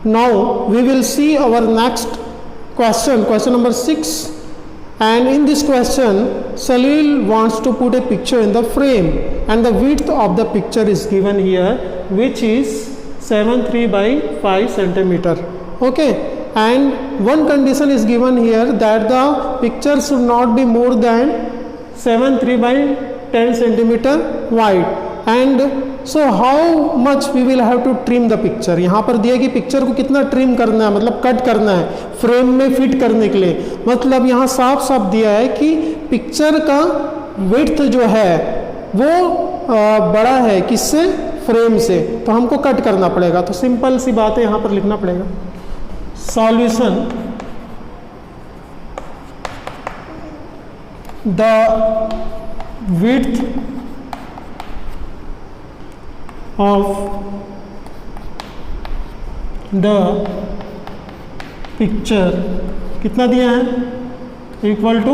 Now we will see our next question, question number 6. And in this question, Salil wants to put a picture in the frame, and the width of the picture is given here, which is 7.3 by 5 centimeter. Okay. And one condition is given here, that the picture should not be more than 7.3 by 10 centimeter wide. And so how much we will have to trim the picture. यहाँ पर दिया कि picture को कितना trim करना है, मतलब cut करना है फ्रेम में फिट करने के लिए. मतलब यहाँ साफ साफ दिया है कि पिक्चर का विड्थ जो है वो बड़ा है किससे, फ्रेम से, तो हमको कट करना पड़ेगा. तो सिंपल सी बात है, यहाँ पर लिखना पड़ेगा solution. The width of the picture कितना दिया है, equal to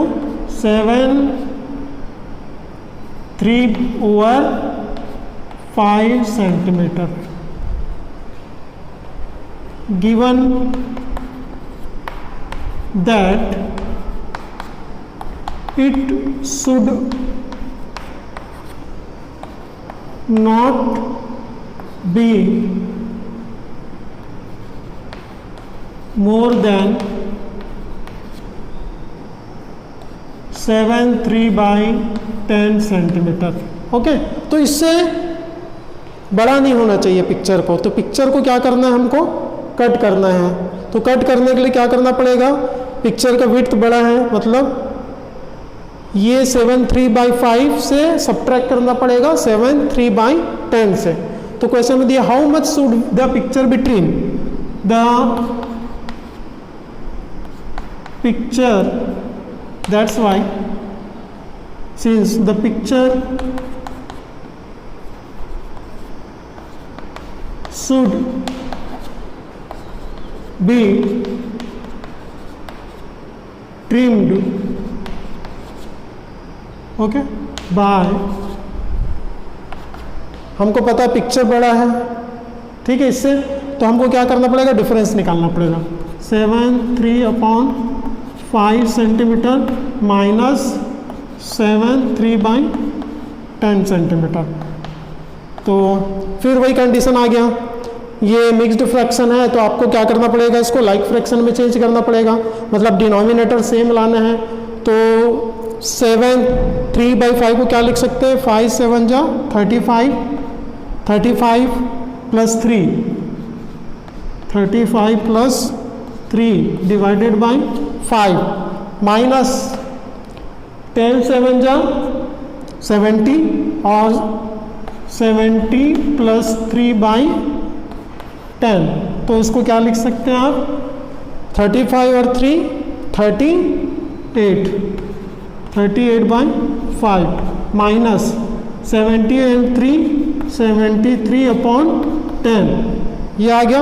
7.3/5 centimetre. Given that it should not be more than 7.3 by 10 centimetre. Okay, तो इससे बड़ा नहीं होना चाहिए पिक्चर को. तो पिक्चर को क्या करना है, हमको कट करना है. तो कट करने के लिए क्या करना पड़ेगा, पिक्चर का विड्थ बड़ा है, मतलब ये 7.3 by 5 से सब्ट्रैक्ट करना पड़ेगा 7.3 by 10 से. तो क्वेश्चन में दिया how much should the picture be trim. The picture, that's why since the picture should be trimmed, okay, by, हमको पता है पिक्चर बड़ा है, ठीक है, इससे तो हमको क्या करना पड़ेगा, डिफरेंस निकालना पड़ेगा. 7.3/5 सेंटीमीटर माइनस 7.3 by 10 सेंटीमीटर. तो फिर वही कंडीशन आ गया, ये मिक्स्ड फ्रैक्शन है तो आपको क्या करना पड़ेगा, इसको लाइक फ्रैक्शन में चेंज करना पड़ेगा, मतलब डिनोमिनेटर सेम लाना है. तो 7.3 by 5 को क्या लिख सकते हैं, 5 7 जा 35, 35 plus 3, 35 plus 3 divided by 5 minus 10 7 जा 70 और 70 प्लस 3 बाई 10. तो इसको क्या लिख सकते हैं आप, 35 और 3 38, 38 बाई 5 माइनस 70 एंड 3 73/10. ये आ गया.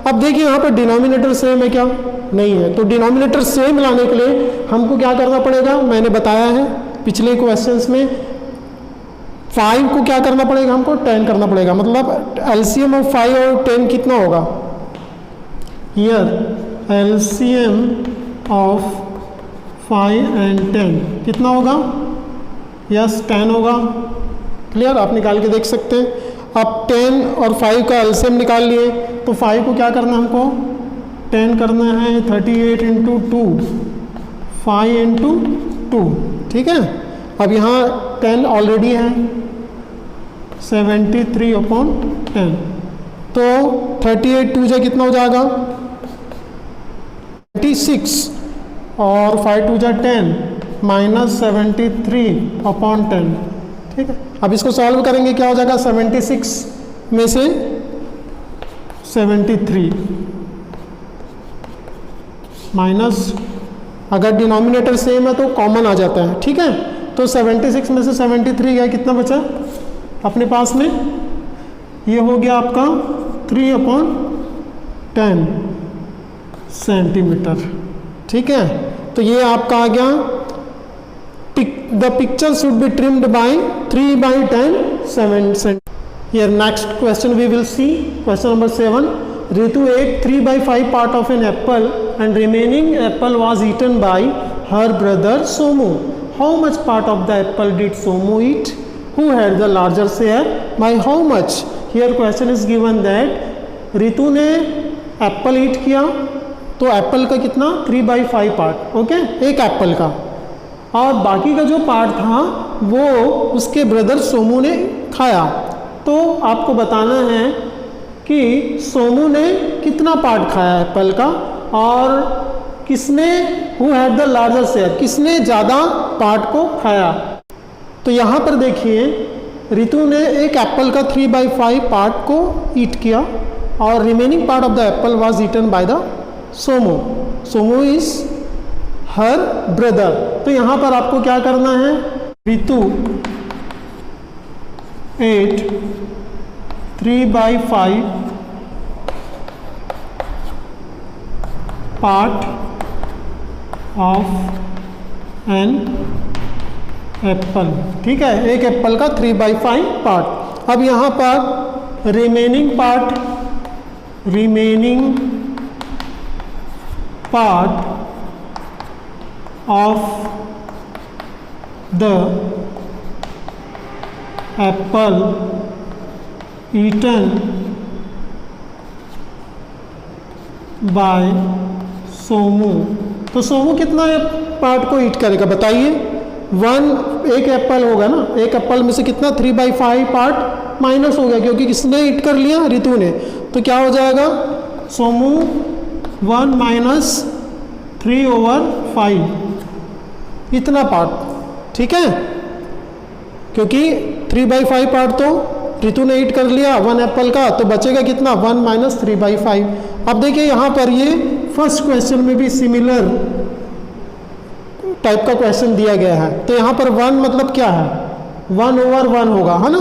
अब देखिए यहाँ पर डिनोमिनेटर सेम है क्या, नहीं है. तो डिनोमिनेटर सेम लाने के लिए हमको क्या करना पड़ेगा, मैंने बताया है पिछले क्वेश्चंस में, 5 को क्या करना पड़ेगा, हमको 10 करना पड़ेगा. मतलब एलसीएम ऑफ 5 और 10 कितना होगा, हियर एलसीएम ऑफ 5 एंड 10 कितना होगा, यस 10 होगा. क्लियर, आप निकाल के देख सकते हैं. अब 10 और 5 का एलसीएम निकाल लिए, तो 5 को क्या करना है, हमको 10 करना है 38 इंटू 2, 5 इंटू 2, ठीक है. अब यहाँ 10 ऑलरेडी है, 73/10. तो 38 2 जा कितना हो जाएगा, 26 और 5 2 जा 10 माइनस 73/10. ठीक है. अब इसको सॉल्व करेंगे, क्या हो जाएगा, 76 में से 73 माइनस, अगर डिनोमिनेटर सेम है तो कॉमन आ जाता है, ठीक है. तो 76 में से 73 गया, कितना बचा अपने पास में, ये हो गया आपका 3/10 सेंटीमीटर. ठीक है. तो ये आपका आ गया, the picture should be trimmed by 3/10 7 cm. Here next question we will see, question number 7. Ritu ate 3/5 part of an apple and remaining apple was eaten by her brother Somu. How much part of the apple did Somu eat? Who had the larger share? By how much? Here question is given that Ritu ने Apple ईट किया, तो Apple का कितना 3/5 part, okay, एक Apple का, और बाकी का जो पार्ट था वो उसके ब्रदर सोमू ने खाया। तो आपको बताना है कि सोमू ने कितना पार्ट खाया एप्पल का, और किसने who had the larger share, किसने ज़्यादा पार्ट को खाया। तो यहाँ पर देखिए रितु ने एक एप्पल का 3/5 पार्ट को ईट किया और remaining part of the apple was eaten by the Somu. Somu is her brother. तो यहाँ पर आपको क्या करना है, Ritu ate 3/5 part of an apple, ठीक है, एक एप्पल का 3/5 पार्ट। अब यहाँ पर remaining part of the apple eaten by Somu. तो सोमू कितना पार्ट को ईट करेगा बताइए। एक एप्पल होगा ना, एक एप्पल में से कितना 3/5 पार्ट माइनस हो गया, क्योंकि किसने ईट कर लिया, रितु ने। तो क्या हो जाएगा, सोमू 1 - 3/5 इतना पार्ट, ठीक है, क्योंकि 3/5 पार्ट तो रितु ने ईट कर लिया 1 एप्पल का, तो बचेगा कितना 1 - 3/5। अब देखिए यहाँ पर ये फर्स्ट क्वेश्चन में भी सिमिलर टाइप का क्वेश्चन दिया गया है। तो यहाँ पर 1 मतलब क्या है, 1/1 होगा, है ना।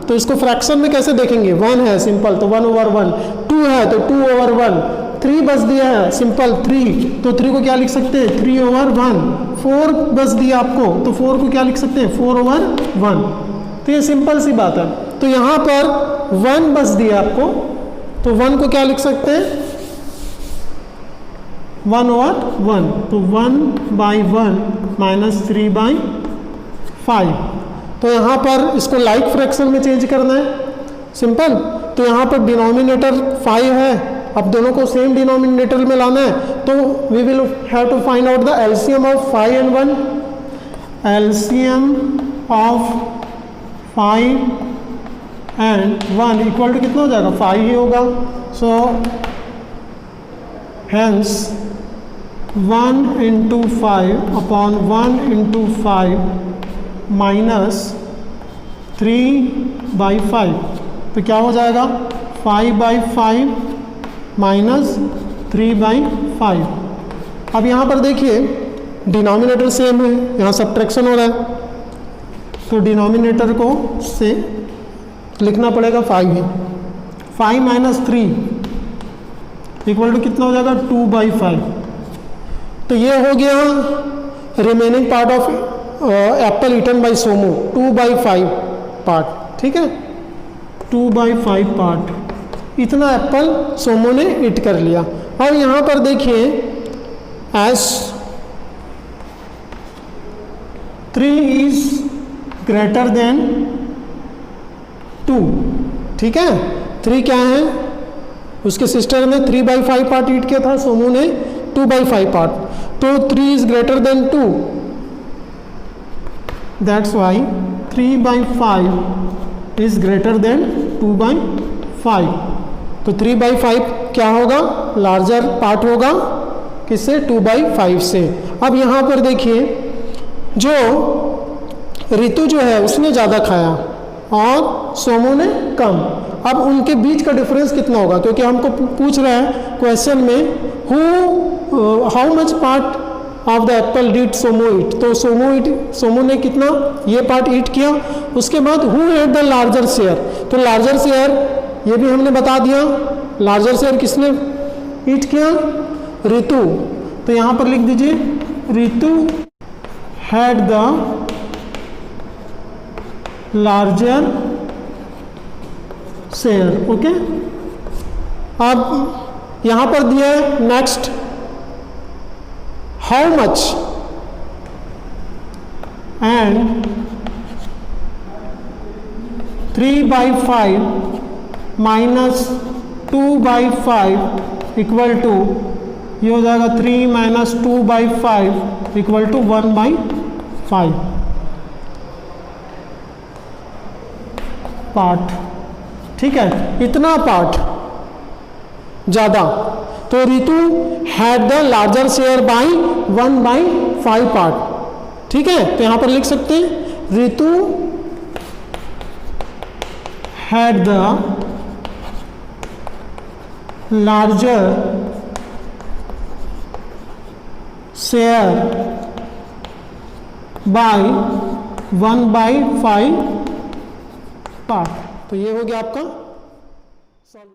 तो इसको फ्रैक्शन में कैसे देखेंगे, 1 है सिंपल तो 1/1, 2 है तो 2/1, 3 बच दिया है सिंपल 3, तो 3 को क्या लिख सकते हैं 3/1, 4 बच दिया आपको तो 4 को क्या लिख सकते हैं 4/1। तो ये सिंपल सी बात है। तो यहाँ पर 1 बच दिया आपको, तो 1 को क्या लिख सकते हैं 1/1, तो 1/1 - 3/5। तो यहाँ पर इसको लाइक फ्रैक्शन में चेंज करना है, सिंपल। तो यहाँ पर डिनोमिनेटर 5 है, अब दोनों को सेम डिनोमिनेटर में लाना है, तो we will have to find out the LCM of 5 and 1। LCM of 5 and 1 equal to कितना हो जाएगा 5 ही होगा। सो हेंस 1 × 5 अपॉन 1 × 5 माइनस 3/5, तो क्या हो जाएगा 5/5 माइनस 3/5। अब यहाँ पर देखिए डिनोमिनेटर सेम है, यहाँ सब्ट्रैक्शन हो रहा है, तो डिनोमिनेटर को से लिखना पड़ेगा 5 ही। 5 - 3 इक्वल टू कितना हो जाएगा 2/5। तो ये हो गया remaining part of apple eaten by Somu, 2/5 part, ठीक है, 2/5 पार्ट इतना एप्पल सोमू ने ईट कर लिया। और यहाँ पर देखिए एज 3 इज ग्रेटर देन 2, ठीक है, 3 क्या है, उसके सिस्टर ने 3/5 पार्ट ईट किया था, सोमू ने 2/5 पार्ट, तो 3 is greater than 2, that's why 3/5 is greater than 2/5। तो 3/5 क्या होगा, लार्जर पार्ट होगा किससे 2/5 से। अब यहाँ पर देखिए जो रितु जो है उसने ज़्यादा खाया और सोमू ने कम। अब उनके बीच का डिफरेंस कितना होगा, क्योंकि हमको पूछ रहा है क्वेश्चन में how much part of the apple did Somu eat. तो सोमू ने कितना ये पार्ट ईट किया। उसके बाद who had the larger share, तो लार्जर शेयर ये भी हमने बता दिया, लार्जर शेयर किसने ईट किया, रितु। तो यहाँ पर लिख दीजिए Ritu had the larger share, okay. अब यहाँ पर दिया है next, how much and 3/5 minus 2/5 equal to, ये हो जाएगा 3 माइनस 2/5 इक्वल टू 1/5 पार्ट। ठीक है, इतना पार्ट ज़्यादा, तो Ritu had the larger share by 1/5 part. ठीक है, तो यहां पर लिख सकते हैं Ritu had the larger share by 1/5 part. तो ये हो गया आपका सॉल्यूशन।